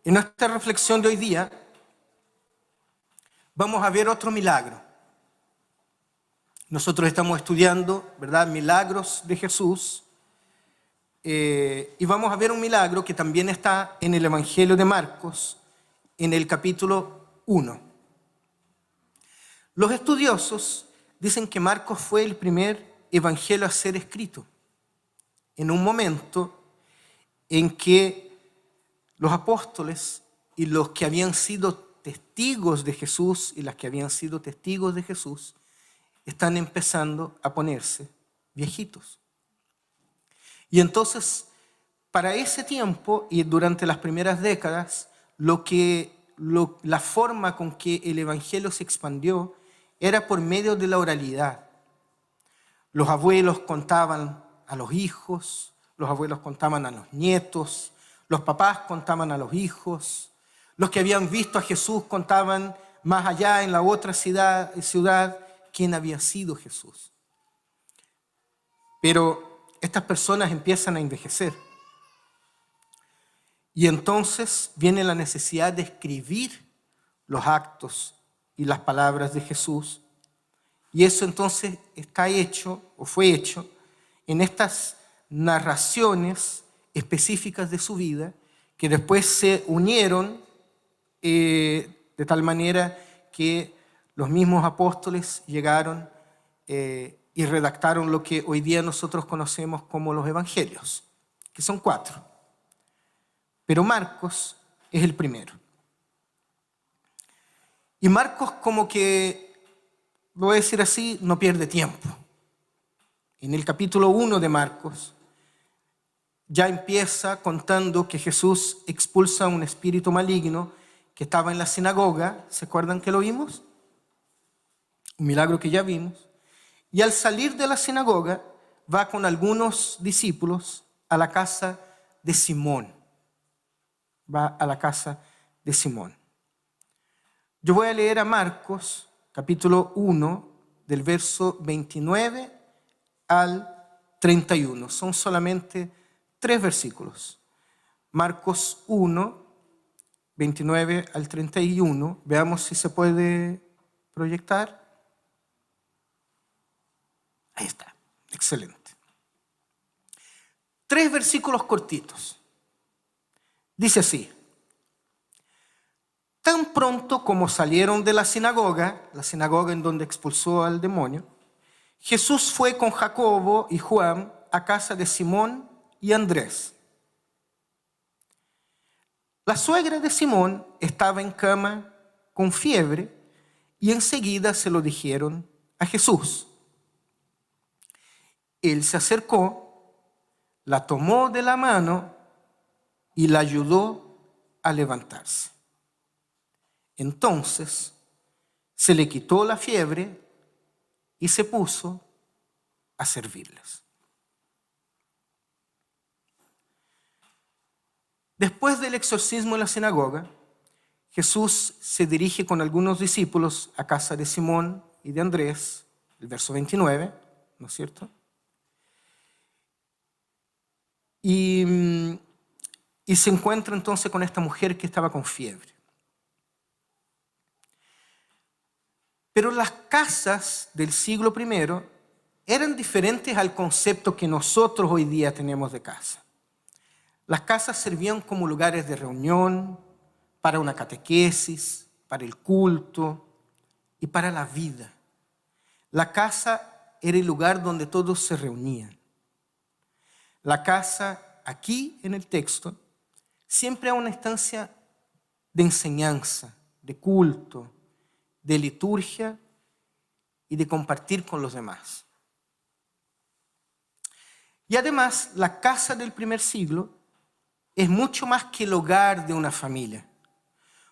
En nuestra reflexión de hoy día vamos a ver otro milagro. Nosotros estamos estudiando, ¿verdad?, milagros de Jesús, y vamos a ver un milagro que también está en el Evangelio de Marcos, en el capítulo 1. Los estudiosos dicen que Marcos fue el primer evangelio a ser escrito, en un momento en que los apóstoles y los que habían sido testigos de Jesús y las que habían sido testigos de Jesús están empezando a ponerse viejitos. Y entonces, para ese tiempo y durante las primeras décadas, la forma con que el evangelio se expandió era por medio de la oralidad. Los abuelos contaban a los hijos, los abuelos contaban a los nietos, los papás contaban a los hijos, los que habían visto a Jesús contaban más allá en la otra ciudad quién había sido Jesús. Pero estas personas empiezan a envejecer. Y entonces viene la necesidad de escribir los actos y las palabras de Jesús. Y eso entonces está hecho, o fue hecho, en estas narraciones específicas de su vida, que después se unieron de tal manera que los mismos apóstoles llegaron y redactaron lo que hoy día nosotros conocemos como los evangelios, que son 4. Pero Marcos es el primero. Y Marcos, como que, lo voy a decir así, no pierde tiempo. En el capítulo 1 de Marcos ya empieza contando que Jesús expulsa un espíritu maligno que estaba en la sinagoga. ¿Se acuerdan que lo vimos? Un milagro que ya vimos. Y al salir de la sinagoga va con algunos discípulos a la casa de Simón. Va a la casa de Simón. Yo voy a leer a Marcos, capítulo 1, del verso 29 al 31. Son solamente 3 versículos. Marcos 1, 29 al 31. Veamos si se puede proyectar. Ahí está. Excelente. 3 versículos cortitos. Dice así: tan pronto como salieron de la sinagoga en donde expulsó al demonio, Jesús fue con Jacobo y Juan a casa de Simón y Andrés. La suegra de Simón estaba en cama con fiebre y enseguida se lo dijeron a Jesús. Él se acercó, la tomó de la mano y la ayudó a levantarse. Entonces se le quitó la fiebre y se puso a servirles. Después del exorcismo en la sinagoga, Jesús se dirige con algunos discípulos a casa de Simón y de Andrés, el verso 29, ¿no es cierto? Y se encuentra entonces con esta mujer que estaba con fiebre. Pero las casas del siglo I eran diferentes al concepto que nosotros hoy día tenemos de casa. Las casas servían como lugares de reunión, para una catequesis, para el culto y para la vida. La casa era el lugar donde todos se reunían. La casa, aquí en el texto, siempre era una instancia de enseñanza, de culto, de liturgia y de compartir con los demás. Y además, la casa del primer siglo es mucho más que el hogar de una familia.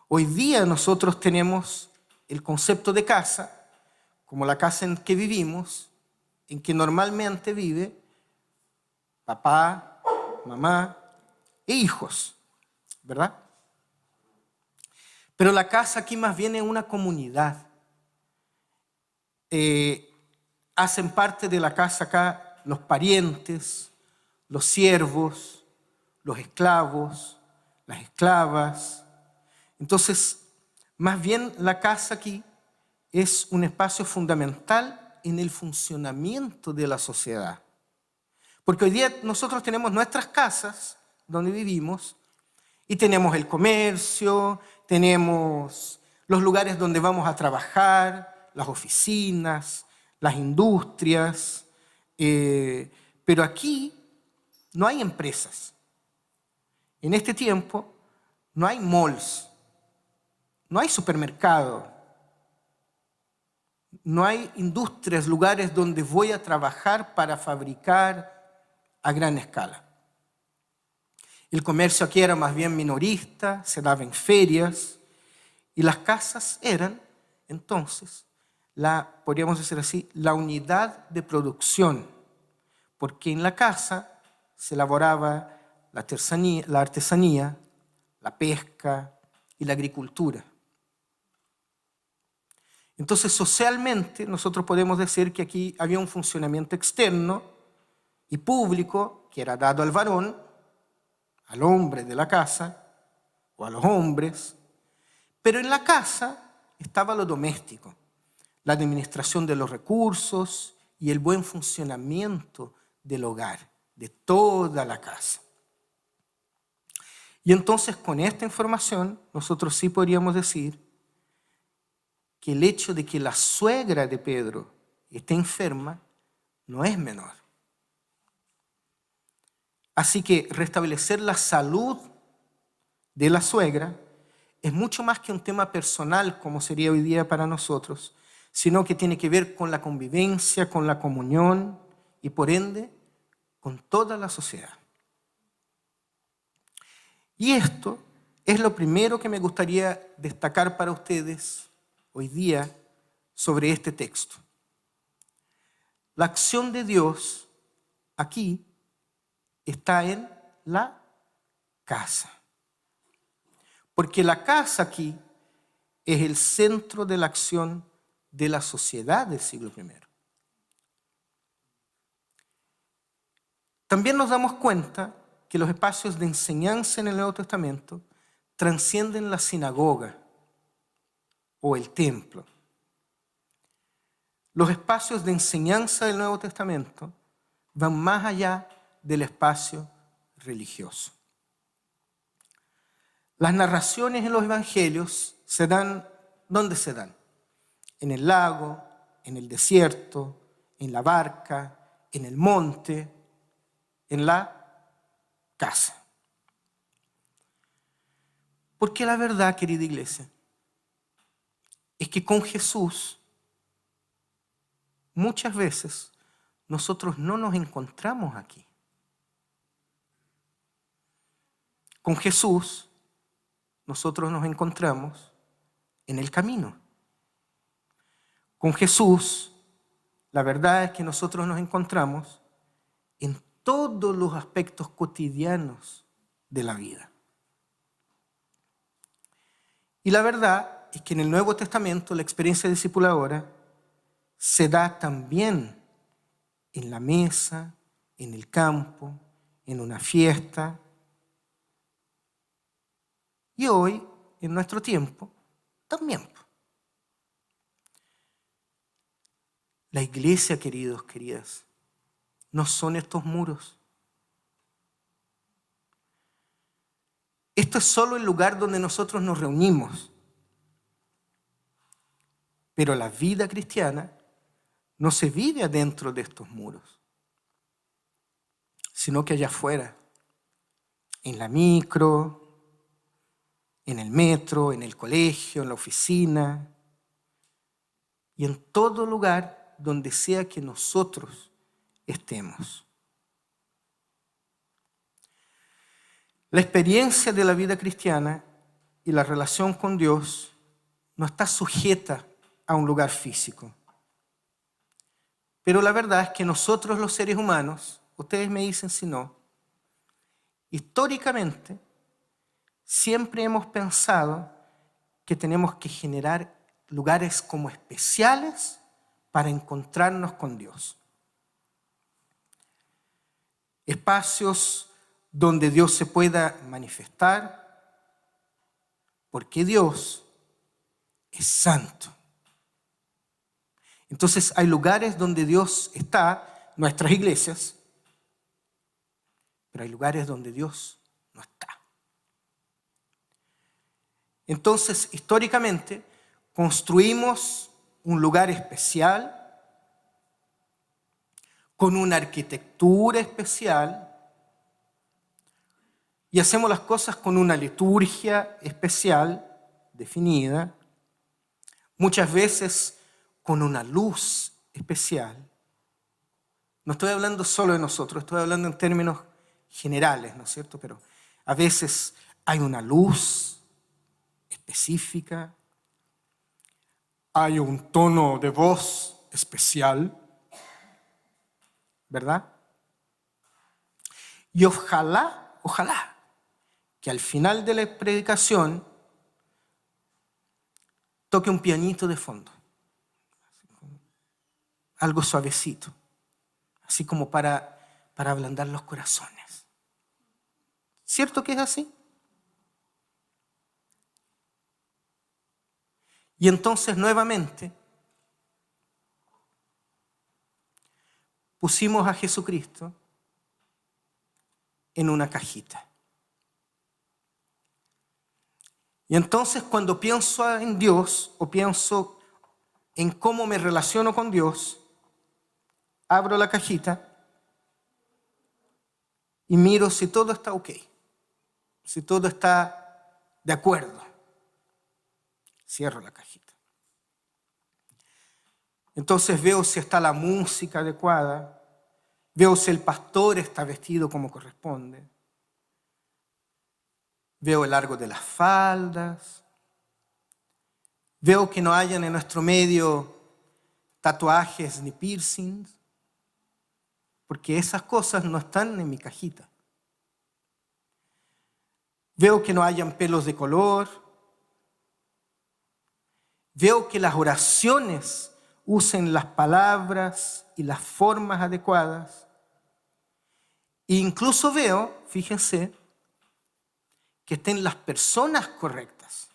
Hoy día nosotros tenemos el concepto de casa como la casa en que vivimos, en que normalmente vive papá, mamá e hijos, ¿verdad? Pero la casa aquí más bien es una comunidad. Hacen parte de la casa acá los parientes, los siervos, los esclavos, las esclavas, Entonces, más bien la casa aquí es un espacio fundamental en el funcionamiento de la sociedad. Porque hoy día nosotros tenemos nuestras casas donde vivimos y tenemos el comercio, tenemos los lugares donde vamos a trabajar, las oficinas, las industrias, pero aquí no hay empresas. En este tiempo no hay malls, no hay supermercado, no hay industrias, lugares donde voy a trabajar para fabricar a gran escala. El comercio aquí era más bien minorista, se daba en ferias, y las casas eran, entonces, podríamos decir así, la unidad de producción, porque en la casa se elaboraba la artesanía, la pesca y la agricultura. Entonces, socialmente, nosotros podemos decir que aquí había un funcionamiento externo y público que era dado al varón, al hombre de la casa, o a los hombres, pero en la casa estaba lo doméstico, la administración de los recursos y el buen funcionamiento del hogar, de toda la casa. Y entonces con esta información nosotros sí podríamos decir que el hecho de que la suegra de Pedro esté enferma no es menor. Así que restablecer la salud de la suegra es mucho más que un tema personal, como sería hoy día para nosotros, sino que tiene que ver con la convivencia, con la comunión y por ende con toda la sociedad. Y esto es lo primero que me gustaría destacar para ustedes hoy día sobre este texto. La acción de Dios aquí está en la casa. Porque la casa aquí es el centro de la acción de la sociedad del siglo I. También nos damos cuenta que los espacios de enseñanza en el Nuevo Testamento trascienden la sinagoga o el templo. Los espacios de enseñanza del Nuevo Testamento van más allá del espacio religioso. Las narraciones en los evangelios se dan, ¿dónde se dan? En el lago, en el desierto, en la barca, en el monte, en la casa. Porque la verdad, querida iglesia, es que con Jesús muchas veces nosotros no nos encontramos aquí. Con Jesús nosotros nos encontramos en el camino. Con Jesús, la verdad es que nosotros nos encontramos en todos los aspectos cotidianos de la vida. Y la verdad es que en el Nuevo Testamento la experiencia discipuladora se da también en la mesa, en el campo, en una fiesta. Y hoy, en nuestro tiempo, también. La iglesia, queridos, queridas, no son estos muros. Esto es solo el lugar donde nosotros nos reunimos. Pero la vida cristiana no se vive adentro de estos muros, sino que allá afuera, en la micro, en el metro, en el colegio, en la oficina y en todo lugar donde sea que nosotros estemos. La experiencia de la vida cristiana y la relación con Dios no está sujeta a un lugar físico. Pero la verdad es que nosotros los seres humanos, ustedes me dicen si no, históricamente siempre hemos pensado que tenemos que generar lugares como especiales para encontrarnos con Dios. Espacios donde Dios se pueda manifestar, porque Dios es santo. Entonces hay lugares donde Dios está, nuestras iglesias, pero hay lugares donde Dios no está. Entonces, históricamente, construimos un lugar especial, con una arquitectura especial, y hacemos las cosas con una liturgia especial, definida, muchas veces con una luz especial. No estoy hablando solo de nosotros, estoy hablando en términos generales, ¿no es cierto? Pero a veces hay una luz específica, hay un tono de voz especial, ¿verdad? Y ojalá que al final de la predicación toque un pianito de fondo, algo suavecito, así como para ablandar los corazones. ¿Cierto que es así? Y entonces nuevamente pusimos a Jesucristo en una cajita. Y entonces cuando pienso en Dios o pienso en cómo me relaciono con Dios, abro la cajita y miro si todo está ok, si todo está de acuerdo. Cierro la cajita. Entonces veo si está la música adecuada, veo si el pastor está vestido como corresponde, veo el largo de las faldas, veo que no hayan en nuestro medio tatuajes ni piercings, porque esas cosas no están en mi cajita. Veo que no hayan pelos de color, veo que las oraciones usen las palabras y las formas adecuadas. E incluso veo, fíjense, que estén las personas correctas.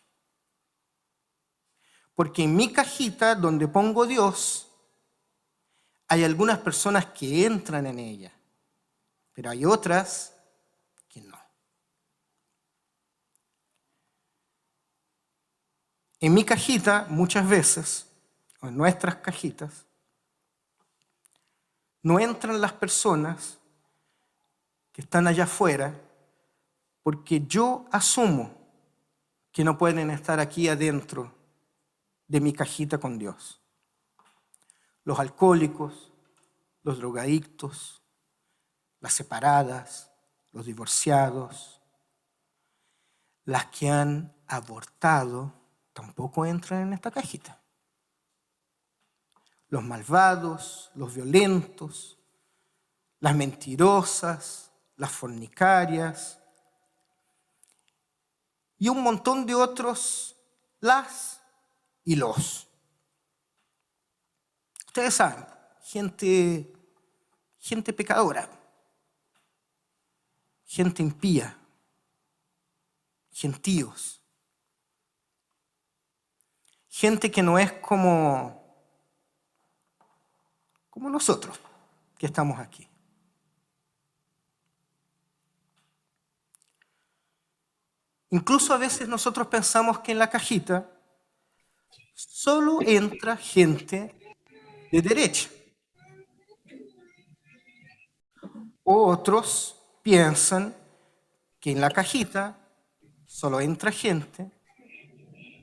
Porque en mi cajita, donde pongo Dios, hay algunas personas que entran en ella, pero hay otras que no. En mi cajita, muchas veces, o en nuestras cajitas, no entran las personas que están allá afuera porque yo asumo que no pueden estar aquí adentro de mi cajita con Dios. Los alcohólicos, los drogadictos, las separadas, los divorciados, las que han abortado, tampoco entran en esta cajita. Los malvados, los violentos, las mentirosas, las fornicarias y un montón de otros, las y los. Ustedes saben, gente pecadora, gente impía, gentíos, gente que no es como nosotros que estamos aquí. Incluso a veces nosotros pensamos que en la cajita solo entra gente de derecha. O otros piensan que en la cajita solo entra gente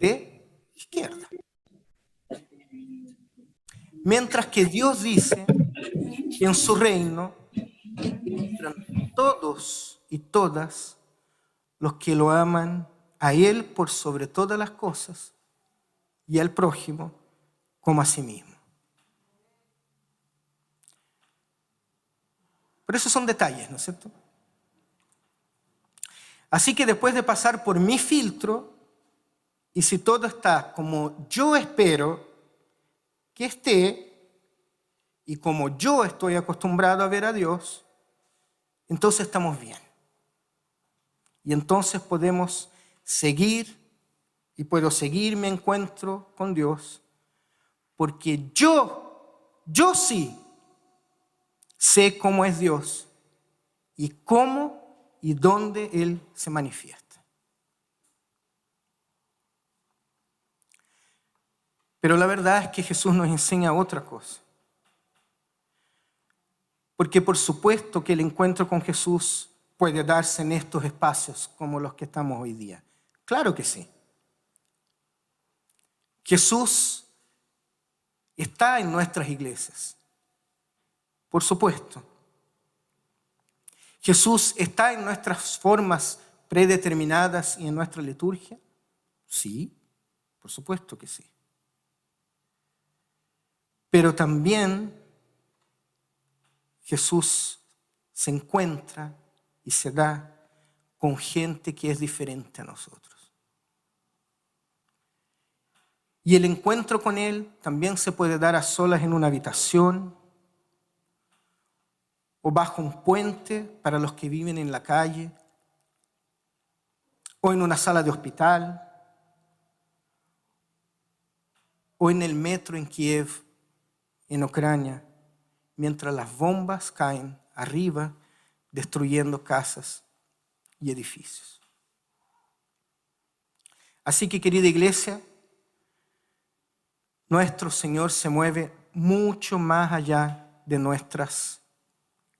de izquierda. Mientras que Dios dice que en su reino entran todos y todas los que lo aman a Él por sobre todas las cosas y al prójimo como a sí mismo. Pero esos son detalles, ¿no es cierto? Así que después de pasar por mi filtro, y si todo está como yo espero que esté, y como yo estoy acostumbrado a ver a Dios, entonces estamos bien. Y entonces podemos seguir y puedo seguir mi encuentro con Dios, porque yo sí sé cómo es Dios y cómo y dónde Él se manifiesta. Pero la verdad es que Jesús nos enseña otra cosa. Porque por supuesto que el encuentro con Jesús puede darse en estos espacios como los que estamos hoy día. Claro que sí. Jesús está en nuestras iglesias. Por supuesto. Jesús está en nuestras formas predeterminadas y en nuestra liturgia. Sí, por supuesto que sí. Pero también Jesús se encuentra y se da con gente que es diferente a nosotros. Y el encuentro con Él también se puede dar a solas en una habitación o bajo un puente para los que viven en la calle o en una sala de hospital o en el metro en Kiev, en Ucrania, mientras las bombas caen arriba, destruyendo casas y edificios. Así que, querida iglesia, nuestro Señor se mueve mucho más allá de nuestras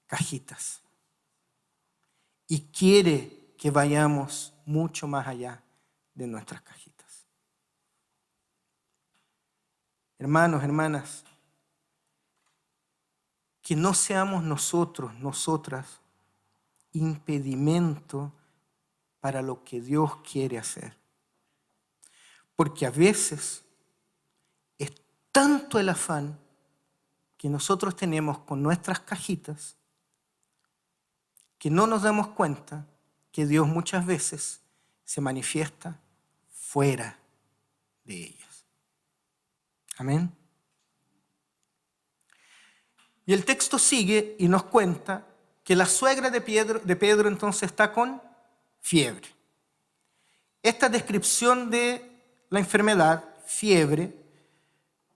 cajitas y quiere que vayamos mucho más allá de nuestras cajitas. Hermanos, hermanas, que no seamos nosotros, nosotras, impedimento para lo que Dios quiere hacer. Porque a veces es tanto el afán que nosotros tenemos con nuestras cajitas que no nos damos cuenta que Dios muchas veces se manifiesta fuera de ellas. Amén. Y el texto sigue y nos cuenta que la suegra de Pedro entonces está con fiebre. Esta descripción de la enfermedad, fiebre,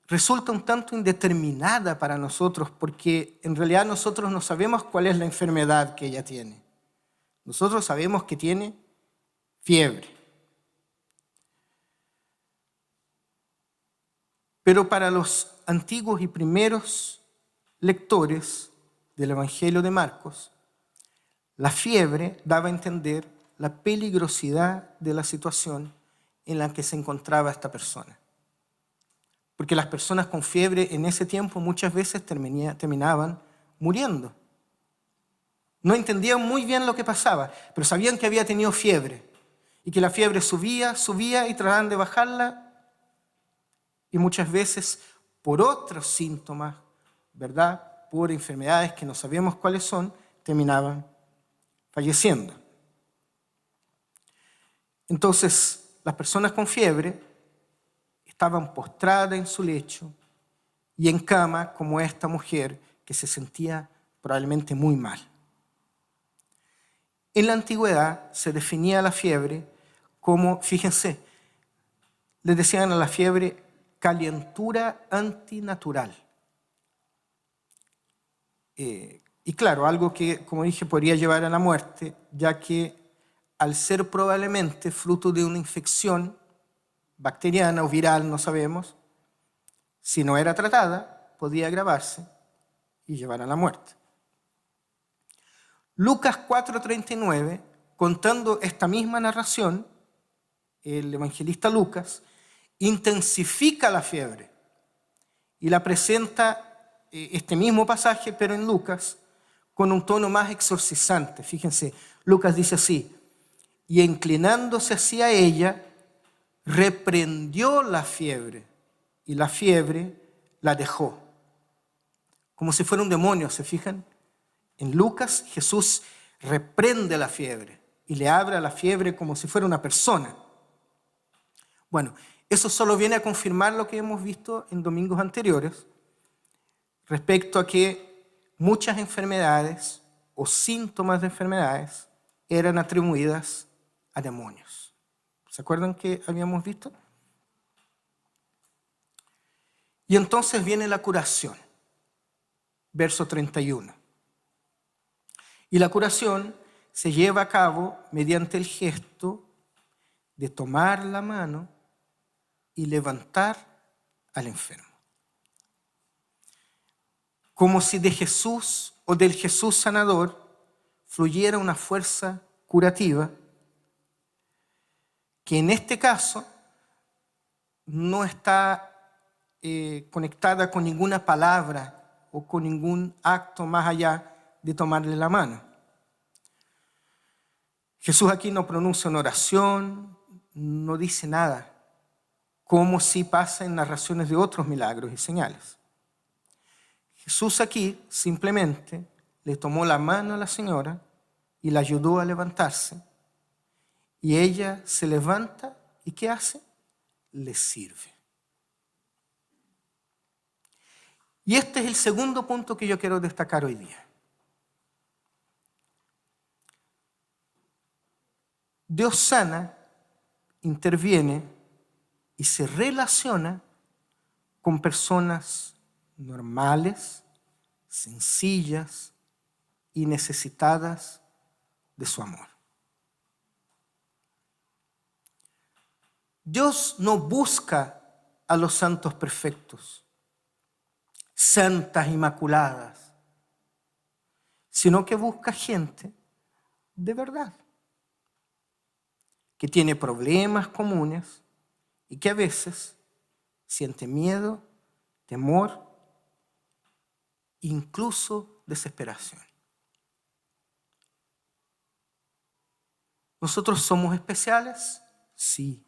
resulta un tanto indeterminada para nosotros porque en realidad nosotros no sabemos cuál es la enfermedad que ella tiene. Nosotros sabemos que tiene fiebre. Pero para los antiguos y primeros lectores del Evangelio de Marcos, la fiebre daba a entender la peligrosidad de la situación en la que se encontraba esta persona. Porque las personas con fiebre en ese tiempo muchas veces terminaban muriendo. No entendían muy bien lo que pasaba, pero sabían que había tenido fiebre y que la fiebre subía y trataban de bajarla y muchas veces por otros síntomas, ¿verdad? Por enfermedades que no sabemos cuáles son, terminaban falleciendo. Entonces, las personas con fiebre estaban postradas en su lecho y en cama como esta mujer que se sentía probablemente muy mal. En la antigüedad se definía la fiebre como, fíjense, le decían a la fiebre calentura antinatural. Y claro, algo que, como dije, podría llevar a la muerte, ya que al ser probablemente fruto de una infección bacteriana o viral, no sabemos, si no era tratada, podía agravarse y llevar a la muerte. Lucas 4:39, contando esta misma narración, el evangelista Lucas intensifica la fiebre y la presenta este mismo pasaje, pero en Lucas, con un tono más exorcizante. Fíjense, Lucas dice así: y inclinándose hacia ella, reprendió la fiebre y la fiebre la dejó. Como si fuera un demonio, ¿se fijan? En Lucas, Jesús reprende la fiebre y le habla a la fiebre como si fuera una persona. Bueno, eso solo viene a confirmar lo que hemos visto en domingos anteriores respecto a que muchas enfermedades o síntomas de enfermedades eran atribuidas a demonios. ¿Se acuerdan que habíamos visto? Y entonces viene la curación, verso 31. Y la curación se lleva a cabo mediante el gesto de tomar la mano y levantar al enfermo. Como si de Jesús o del Jesús sanador fluyera una fuerza curativa que en este caso no está conectada con ninguna palabra o con ningún acto más allá de tomarle la mano. Jesús aquí no pronuncia una oración, no dice nada, como si pasa en narraciones de otros milagros y señales. Jesús aquí simplemente le tomó la mano a la señora y la ayudó a levantarse. Y ella se levanta y ¿qué hace? Le sirve. Y este es el segundo punto que yo quiero destacar hoy día. Dios sana, interviene y se relaciona con personas normales, sencillas y necesitadas de su amor. Dios no busca a los santos perfectos, santas inmaculadas, sino que busca gente de verdad, que tiene problemas comunes y que a veces siente miedo, temor, incluso desesperación. ¿Nosotros somos especiales? Sí.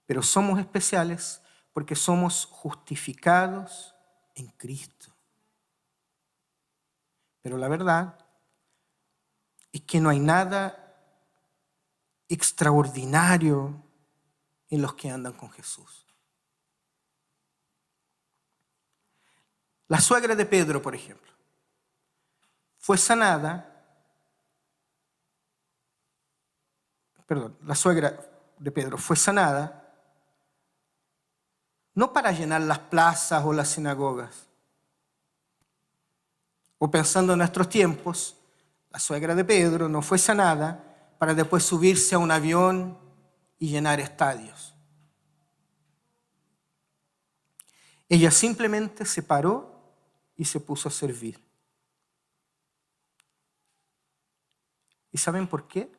Pero somos especiales porque somos justificados en Cristo. Pero la verdad es que no hay nada extraordinario en los que andan con Jesús. La suegra de Pedro, por ejemplo, fue sanada. La suegra de Pedro fue sanada no para llenar las plazas o las sinagogas. O pensando en nuestros tiempos, la suegra de Pedro no fue sanada para después subirse a un avión y llenar estadios. Ella simplemente se paró y se puso a servir. ¿Y saben por qué?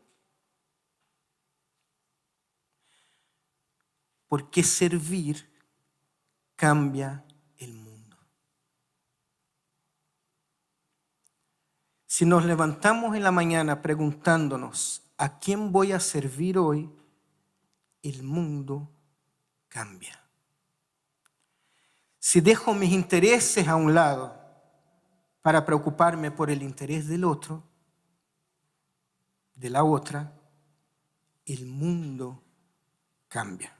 Porque servir cambia el mundo. Si nos levantamos en la mañana preguntándonos ¿a quién voy a servir hoy? El mundo cambia. Si dejo mis intereses a un lado para preocuparme por el interés del otro, de la otra, el mundo cambia.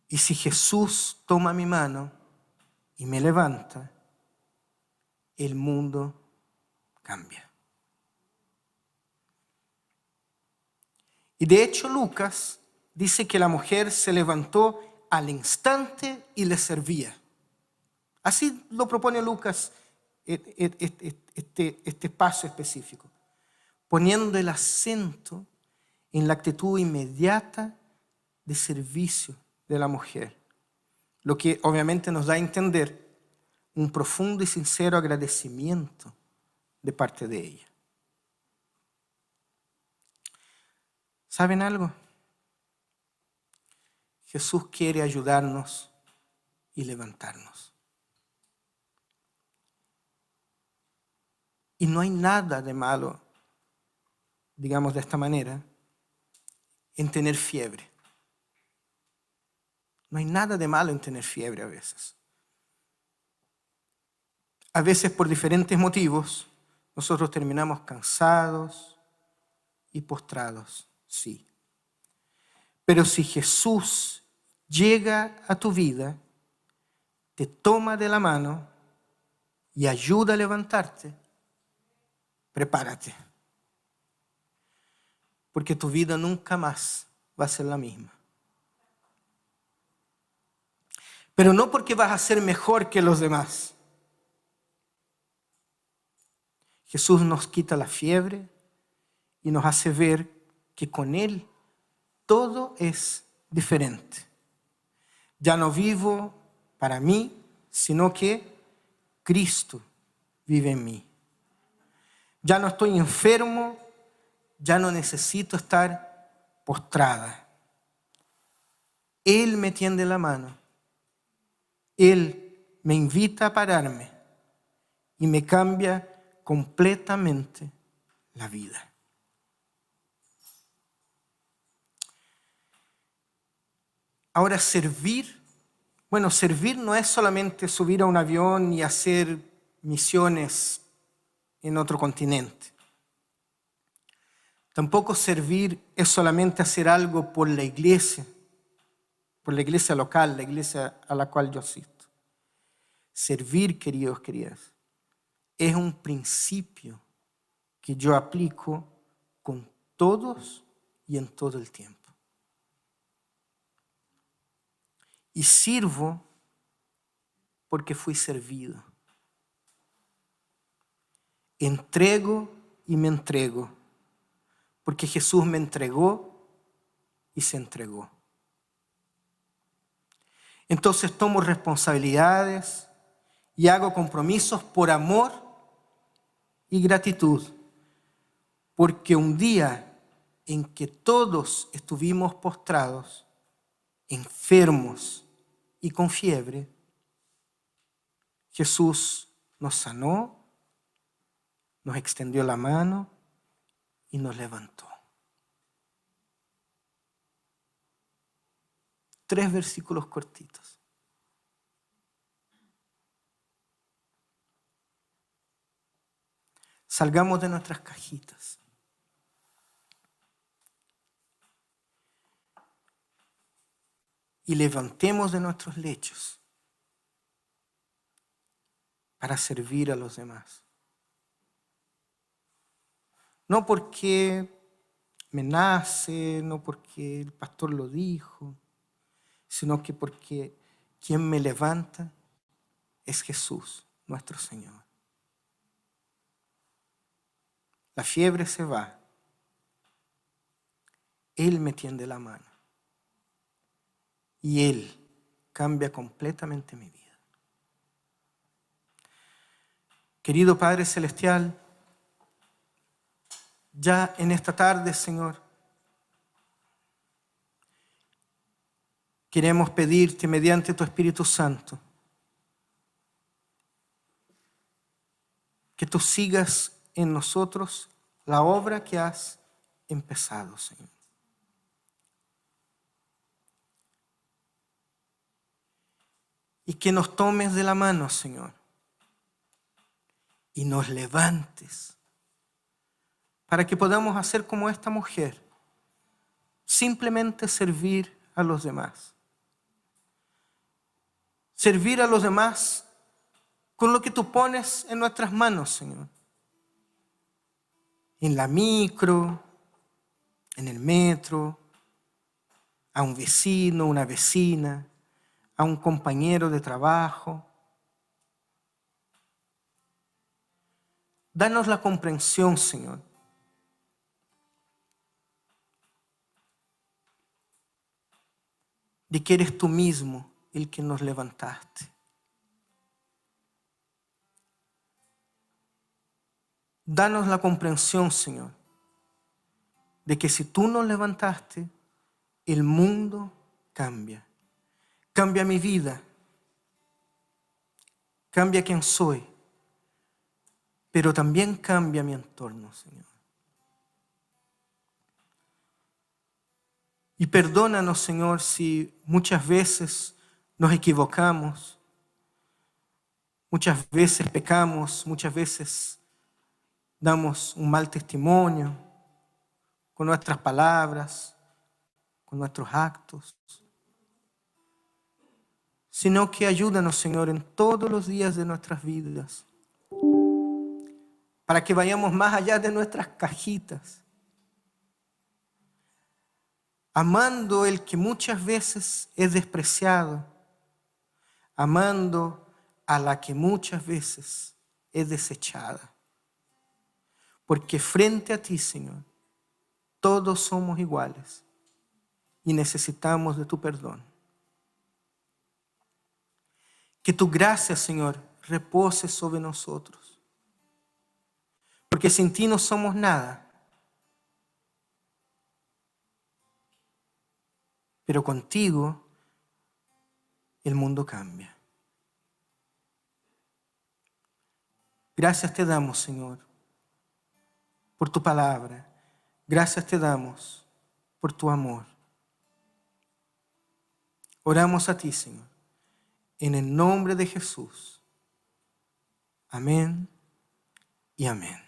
Y si Jesús toma mi mano y me levanta, el mundo cambia. Y de hecho Lucas dice que la mujer se levantó al instante y le servía. Así lo propone Lucas, este paso específico, poniendo el acento en la actitud inmediata de servicio de la mujer, lo que obviamente nos da a entender un profundo y sincero agradecimiento de parte de ella. ¿Saben algo? Jesús quiere ayudarnos y levantarnos. Y no hay nada de malo, digamos de esta manera, en tener fiebre. No hay nada de malo en tener fiebre a veces. A veces por diferentes motivos nosotros terminamos cansados y postrados, sí. Pero si Jesús llega a tu vida, te toma de la mano y ayuda a levantarte, prepárate. porque tu vida nunca más va a ser la misma. Pero no porque vas a ser mejor que los demás. Jesús nos quita la fiebre y nos hace ver que con Él todo es diferente. Ya no vivo para mí, sino que Cristo vive en mí. Ya no estoy enfermo, ya no necesito estar postrada. Él me tiende la mano. Él me invita a pararme y me cambia completamente la vida. Ahora, servir no es solamente subir a un avión y hacer misiones en otro continente. Tampoco servir es solamente hacer algo por la iglesia local, la iglesia a la cual yo asisto. Servir, queridos, queridas, es un principio que yo aplico con todos y en todo el tiempo. Y sirvo porque fui servido. Entrego y me entrego, porque Jesús me entregó y se entregó. Entonces tomo responsabilidades y hago compromisos por amor y gratitud, porque un día en que todos estuvimos postrados, enfermos y con fiebre, Jesús nos sanó, nos extendió la mano y nos levantó. 3 versículos cortitos. Salgamos de nuestras cajitas. Y levantemos de nuestros lechos para servir a los demás. No porque me nace, no porque el pastor lo dijo, sino que porque quien me levanta es Jesús, nuestro Señor. La fiebre se va. Él me tiende la mano. Y Él cambia completamente mi vida. Querido Padre Celestial, ya en esta tarde, Señor, queremos pedirte mediante tu Espíritu Santo que tú sigas en nosotros la obra que has empezado, Señor. Y que nos tomes de la mano, Señor, y nos levantes para que podamos hacer como esta mujer, simplemente servir a los demás. Servir a los demás con lo que tú pones en nuestras manos, Señor. En la micro, en el metro, a un vecino, una vecina, a un compañero de trabajo. Danos la comprensión, Señor, de que eres tú mismo el que nos levantaste. Danos la comprensión, Señor, de que si tú nos levantaste, el mundo cambia. Cambia mi vida, cambia quién soy, pero también cambia mi entorno, Señor. Y perdónanos, Señor, si muchas veces nos equivocamos, muchas veces pecamos, muchas veces damos un mal testimonio con nuestras palabras, con nuestros actos. Sino que ayúdanos, Señor, en todos los días de nuestras vidas, para que vayamos más allá de nuestras cajitas amando el que muchas veces es despreciado, amando a la que muchas veces es desechada. Porque frente a ti, Señor, todos somos iguales y necesitamos de tu perdón. Que tu gracia, Señor, repose sobre nosotros. Porque sin ti no somos nada. Pero contigo el mundo cambia. Gracias te damos, Señor, por tu palabra. Gracias te damos por tu amor. Oramos a ti, Señor, en el nombre de Jesús. Amén y amén.